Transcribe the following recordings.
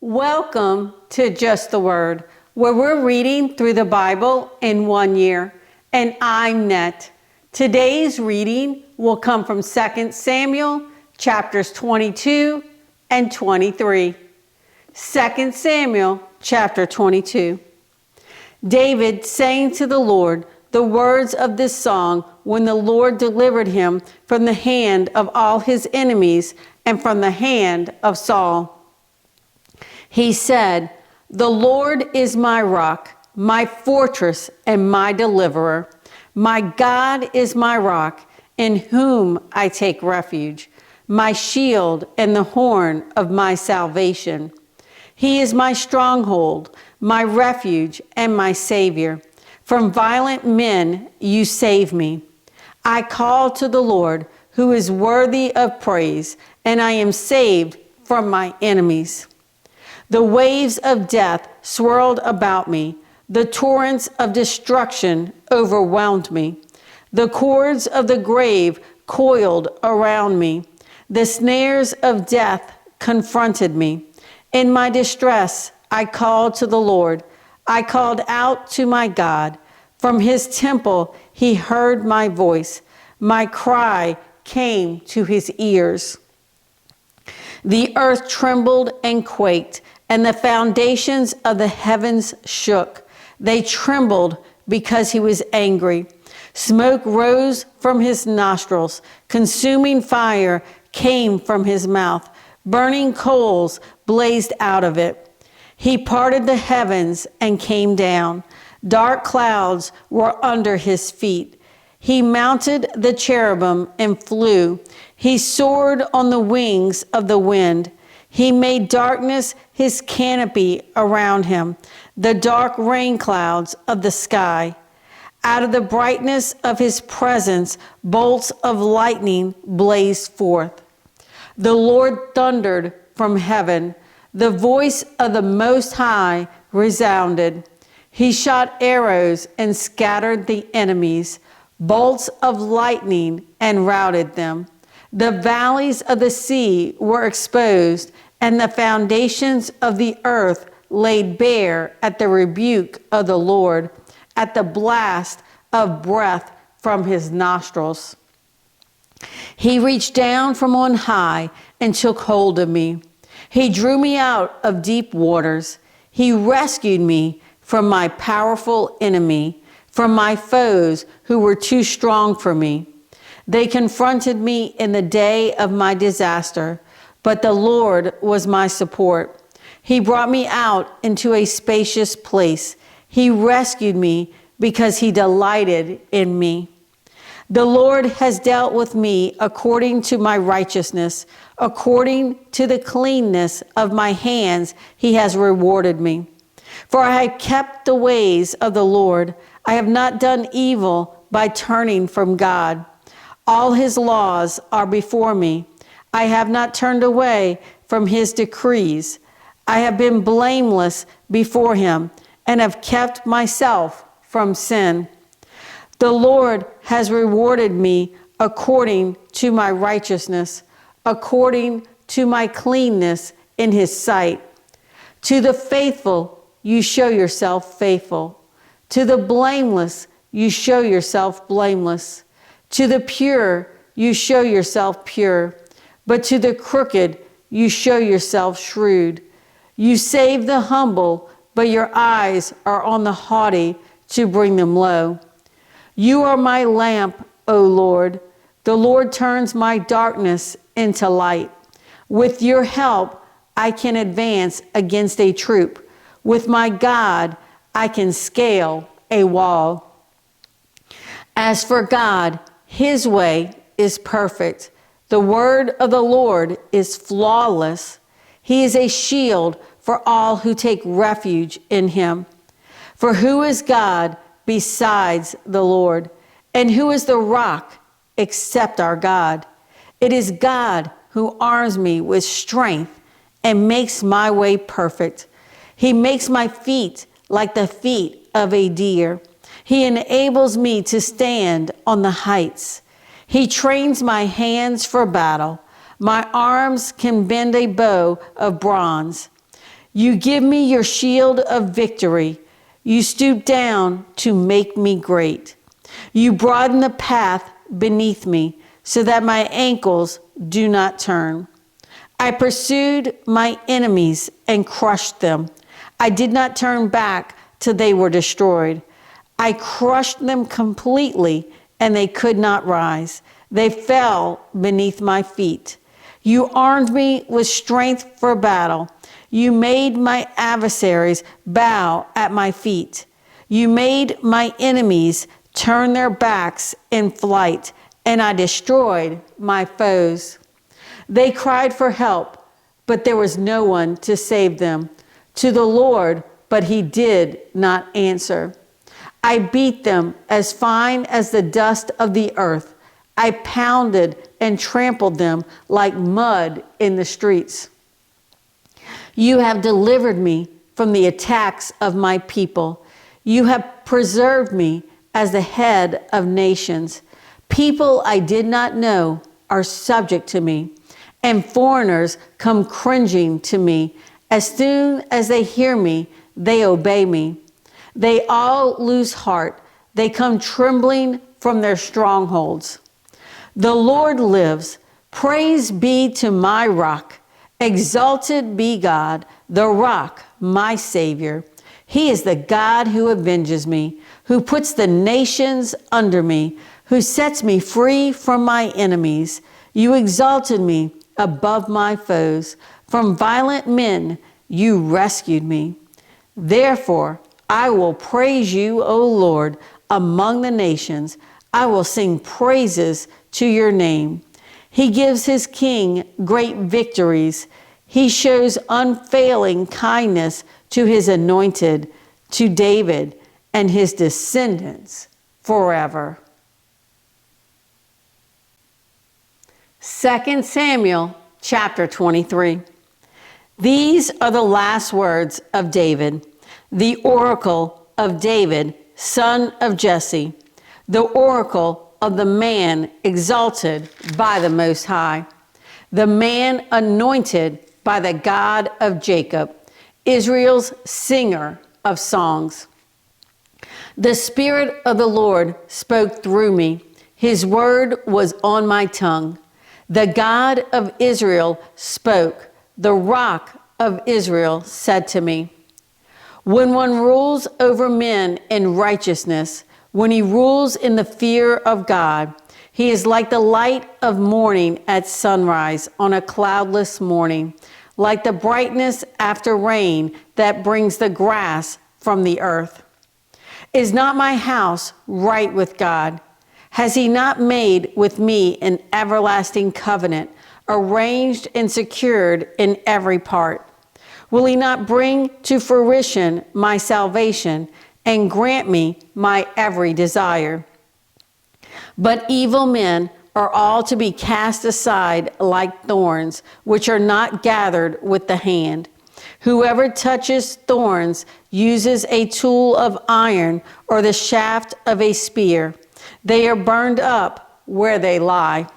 Welcome to Just the Word, where we're reading through the Bible in 1 year. And I'm Net. Today's reading will come from 2 Samuel chapters 22 and 23. 2 Samuel chapter 22. David sang to the Lord the words of this song when the Lord delivered him from the hand of all his enemies and from the hand of Saul. He said, "The Lord is my rock, my fortress, and my deliverer. My God is my rock, in whom I take refuge, my shield and the horn of my salvation. He is my stronghold, my refuge, and my Savior. From violent men you save me. I call to the Lord, who is worthy of praise, and I am saved from my enemies. The waves of death swirled about me. The torrents of destruction overwhelmed me. The cords of the grave coiled around me. The snares of death confronted me. In my distress, I called to the Lord. I called out to my God. From his temple, he heard my voice. My cry came to his ears. The earth trembled and quaked, and the foundations of the heavens shook. They trembled because he was angry. Smoke rose from his nostrils. Consuming fire came from his mouth. Burning coals blazed out of it. He parted the heavens and came down. Dark clouds were under his feet. He mounted the cherubim and flew. He soared on the wings of the wind. He made darkness his canopy around him, the dark rain clouds of the sky. Out of the brightness of his presence, bolts of lightning blazed forth. The Lord thundered from heaven. The voice of the Most High resounded. He shot arrows and scattered the enemies, bolts of lightning and routed them. The valleys of the sea were exposed, and the foundations of the earth laid bare at the rebuke of the Lord, at the blast of breath from his nostrils. He reached down from on high and took hold of me. He drew me out of deep waters. He rescued me from my powerful enemy, from my foes who were too strong for me. They confronted me in the day of my disaster, but the Lord was my support. He brought me out into a spacious place. He rescued me because he delighted in me. The Lord has dealt with me according to my righteousness. According to the cleanness of my hands, he has rewarded me. For I have kept the ways of the Lord. I have not done evil by turning from God. All his laws are before me. I have not turned away from his decrees. I have been blameless before him and have kept myself from sin. The Lord has rewarded me according to my righteousness, according to my cleanness in his sight. To the faithful, you show yourself faithful. To the blameless, you show yourself blameless. To the pure, you show yourself pure. But to the crooked, you show yourself shrewd. You save the humble, but your eyes are on the haughty to bring them low. You are my lamp, O Lord. The Lord turns my darkness into light. With your help, I can advance against a troop. With my God, I can scale a wall. As for God, his way is perfect. The word of the Lord is flawless. He is a shield for all who take refuge in him. For who is God besides the Lord? And who is the rock except our God? It is God who arms me with strength and makes my way perfect. He makes my feet like the feet of a deer. He enables me to stand on the heights. He trains my hands for battle. My arms can bend a bow of bronze. You give me your shield of victory. You stoop down to make me great. You broaden the path beneath me so that my ankles do not turn. I pursued my enemies and crushed them. I did not turn back till they were destroyed. I crushed them completely, and they could not rise. They fell beneath my feet. You armed me with strength for battle. You made my adversaries bow at my feet. You made my enemies turn their backs in flight, and I destroyed my foes. They cried for help, but there was no one to save them. To the Lord, but he did not answer. I beat them as fine as the dust of the earth. I pounded and trampled them like mud in the streets. You have delivered me from the attacks of my people. You have preserved me as the head of nations. People I did not know are subject to me, and foreigners come cringing to me. As soon as they hear me, they obey me. They all lose heart. They come trembling from their strongholds. The Lord lives. Praise be to my rock. Exalted be God, the rock, my Savior. He is the God who avenges me, who puts the nations under me, who sets me free from my enemies. You exalted me above my foes. From violent men you rescued me. Therefore, I will praise you, O Lord, among the nations. I will sing praises to your name. He gives his king great victories. He shows unfailing kindness to his anointed, to David and his descendants forever. 2 Samuel chapter 23. These are the last words of David, the oracle of David, son of Jesse, the oracle of the man exalted by the Most High, the man anointed by the God of Jacob, Israel's singer of songs. The Spirit of the Lord spoke through me. His word was on my tongue. The God of Israel spoke. The rock of Israel said to me, when one rules over men in righteousness, when he rules in the fear of God, he is like the light of morning at sunrise on a cloudless morning, like the brightness after rain that brings the grass from the earth. Is not my house right with God? Has he not made with me an everlasting covenant, arranged and secured in every part? Will he not bring to fruition my salvation and grant me my every desire? But evil men are all to be cast aside like thorns, which are not gathered with the hand. Whoever touches thorns uses a tool of iron or the shaft of a spear. They are burned up where they lie.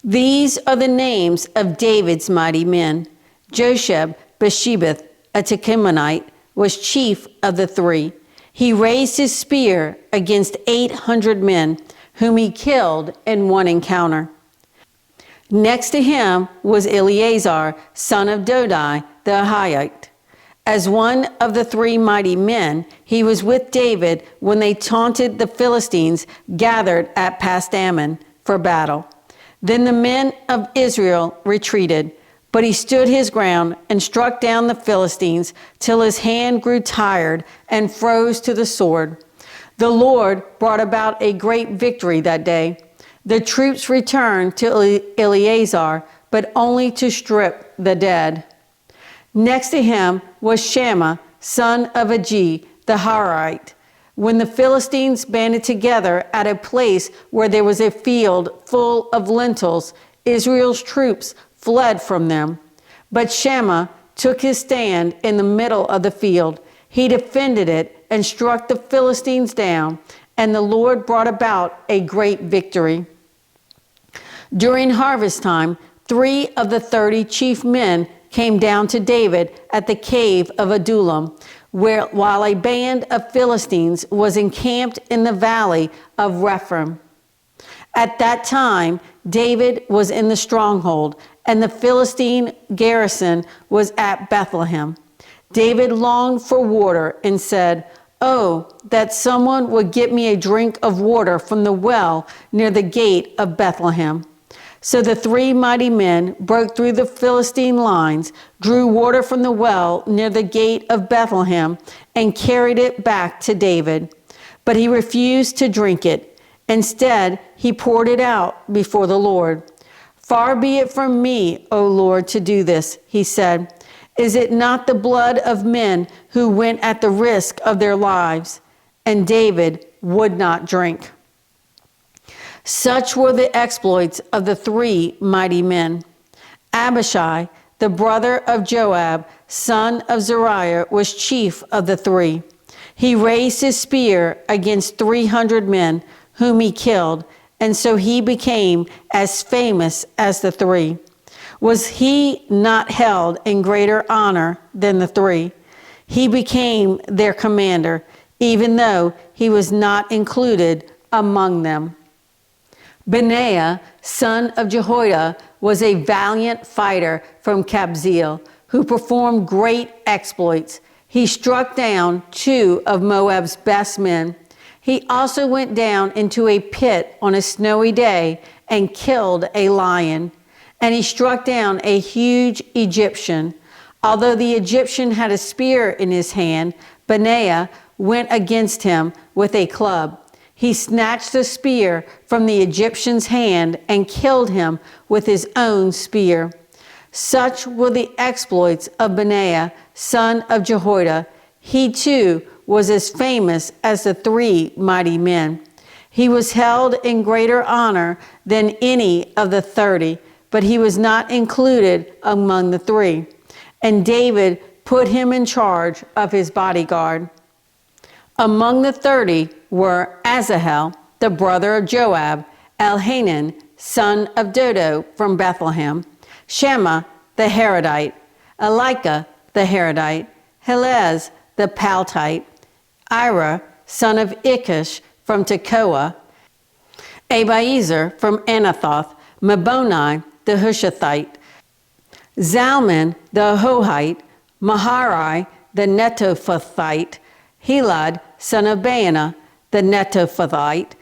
These are the names of David's mighty men. Josheb-Basshebeth, a Tekomonite, was chief of the three. He raised his spear against 800 men, whom he killed in one encounter. Next to him was Eleazar, son of Dodai, the Ahite. As one of the three mighty men, he was with David when they taunted the Philistines gathered at Pas-dammim for battle. Then the men of Israel retreated, but he stood his ground and struck down the Philistines till his hand grew tired and froze to the sword. The Lord brought about a great victory that day. The troops returned to Eleazar, but only to strip the dead. Next to him was Shammah, son of Agee, the Harite. When the Philistines banded together at a place where there was a field full of lentils, Israel's troops fled from them. But Shammah took his stand in the middle of the field. He defended it and struck the Philistines down, and the Lord brought about a great victory. During harvest time, 3 of the 30 chief men came down to David at the cave of Adullam, while a band of Philistines was encamped in the valley of Rephaim. At that time, David was in the stronghold, and the Philistine garrison was at Bethlehem. David longed for water and said, "Oh, that someone would get me a drink of water from the well near the gate of Bethlehem." So the three mighty men broke through the Philistine lines, drew water from the well near the gate of Bethlehem, and carried it back to David. But he refused to drink it. Instead, he poured it out before the Lord. "Far be it from me, O Lord, to do this," he said. "Is it not the blood of men who went at the risk of their lives?" And David would not drink. Such were the exploits of the three mighty men. Abishai, the brother of Joab, son of Zeruiah, was chief of the three. He raised his spear against 300 men, whom he killed, and so he became as famous as the three. Was he not held in greater honor than the three? He became their commander, even though he was not included among them. Benaiah, son of Jehoiada, was a valiant fighter from Kabzeel, who performed great exploits. He struck down 2 of Moab's best men. He also went down into a pit on a snowy day and killed a lion. And he struck down a huge Egyptian. Although the Egyptian had a spear in his hand, Benaiah went against him with a club. He snatched the spear from the Egyptian's hand and killed him with his own spear. Such were the exploits of Benaiah, son of Jehoiada. He too was as famous as the three mighty men. He was held in greater honor than any of the 30, but he was not included among the three. And David put him in charge of his bodyguard. Among the 30 were Asahel, the brother of Joab, Elhanan, son of Dodo from Bethlehem, Shema the Harodite, Elika the Harodite, Helez the Paltite, Ira, son of Ikish from Tekoa, Abiezer from Anathoth, Meboni the Hushathite, Zalman the Ahohite, Maharai the Netophathite, Helad, son of Baana, the Netophathite,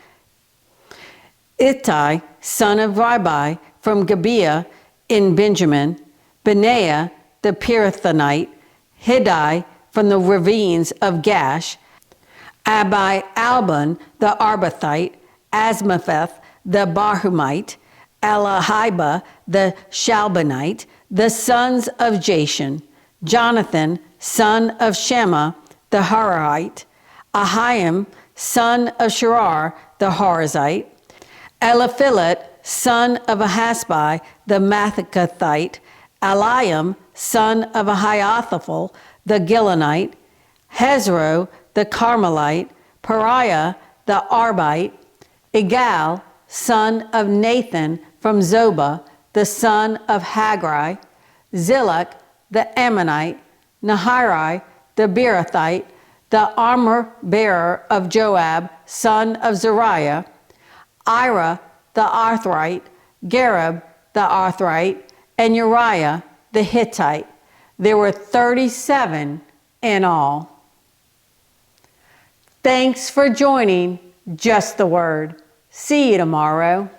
Ittai, son of Ribai, from Gibeah in Benjamin, Benaiah, the Pirathonite, Hiddai, from the ravines of Gash, Abi Albon, the Arbathite, Asmapheth, the Barhumite, Elahibah, the Shalbanite, the sons of Jashan, Jonathan, son of Shema, the Harahite, Ahiam, son of Sherar, the Harazite, Eliphelet, son of Ahasbai, the Mathakathite, Eliam, son of Ahiothaphl, the Gilonite, Hezro, the Carmelite, Pariah, the Arbite, Igal, son of Nathan from Zobah, the son of Hagri, Zilach, the Ammonite, Nahirai, the Beerothite, the armor-bearer of Joab, son of Zeruiah, Ira, the Arthrite, Gareb, the Arthrite, and Uriah, the Hittite. There were 37 in all. Thanks for joining Just the Word. See you tomorrow.